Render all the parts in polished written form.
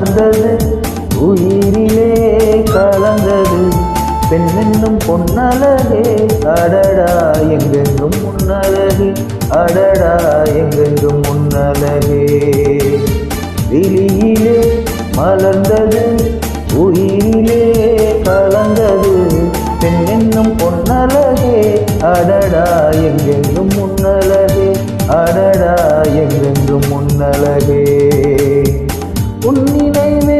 மலர்ந்தது உயிரிலே கலந்தது பெண்ணென்னும் பொன்னழகே அடடா எங்கெங்கும் முன்னழகே அடடா எங்கெங்கும் முன்னழகே விழியிலே மலர்ந்தது உயிரிலே கலந்தது பெண்ணென்னும் பொன்னழகே அடடா எங்கெங்கும் முன்னழகே அடடா எங்கெங்கும் முன்னழகே உன் நினைவே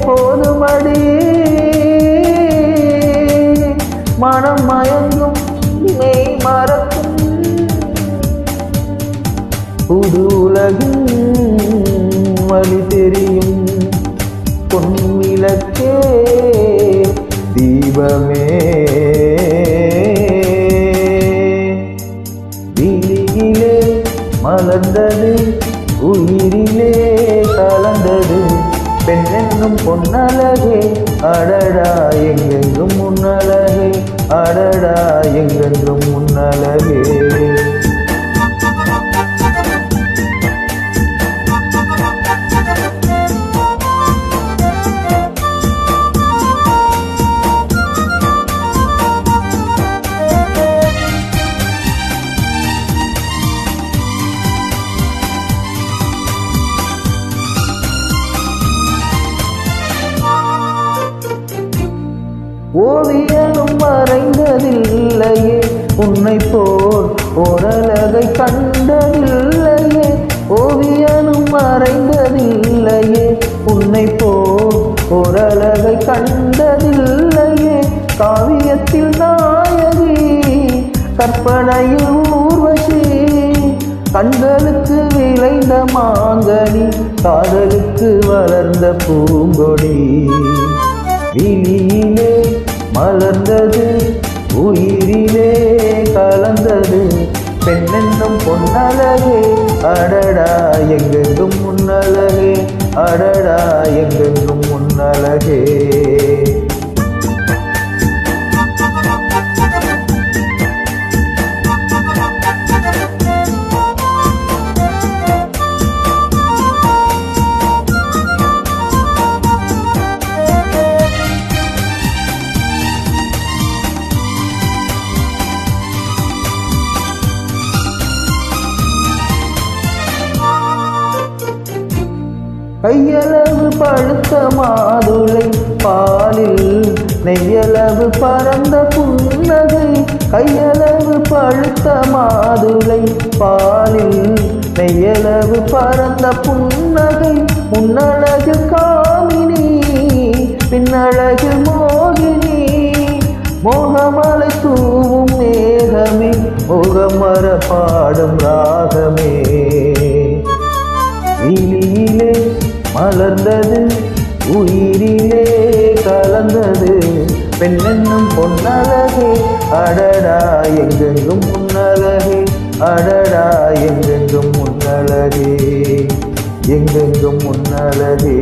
போதுமடி மனம் மயங்கும் மெய் மறக்கும் புது உலகின் வழி தெரியும் பொன்விளக்கே தீபமே விழியிலே மலர்ந்தது உயிரிலே கலந்தது பெண்ணென்னும் பொன்னழகே அடடா எங்கெங்கும் முன்னழகே அடடா எங்கெங்கும் முன்னழகே ஓவியனும் மறைந்ததில்லையே உன்னை போல் ஓரழகை கண்டதில்லையே ஓவியனும் மறைந்ததில்லையே உன்னை போல் ஓரழகை கண்டதில்லையே காவியத்தில் நாயகி கற்பனையில் ஊர்வசி கண்களுக்கு விளைந்த மாங்கனி காதலுக்கு வளர்ந்த பூங்கொடி விழியிலே மலர்ந்தது உயிரிலே கலந்தது பெண்ணென்னும் பொன்னழகே அடடா எங்கெங்கும் முன்னழகே அடடா எங்கெங்கும் முன்னழகே கையளவு பழுத்த மாதுளை பாலில் நெய்யளவு பரந்த புன்னகை கையளவு பழுத்த மாதுளை பாலில் நெய்யளவு பரந்த புன்னகை முன்னழகு காமினி பின்னழகு மோகினி மோகமலை தூவும் மேகமே முகமர பாடும் ராகமே விழியிலே மலர்ந்தது உயிரிலே கலந்தது பெண்ணென்னும் பொன்னழகே அடடா எங்கெங்கும் முன்னழகே அடடா எங்கெங்கும் முன்னழகே எங்கெங்கும் முன்னழகே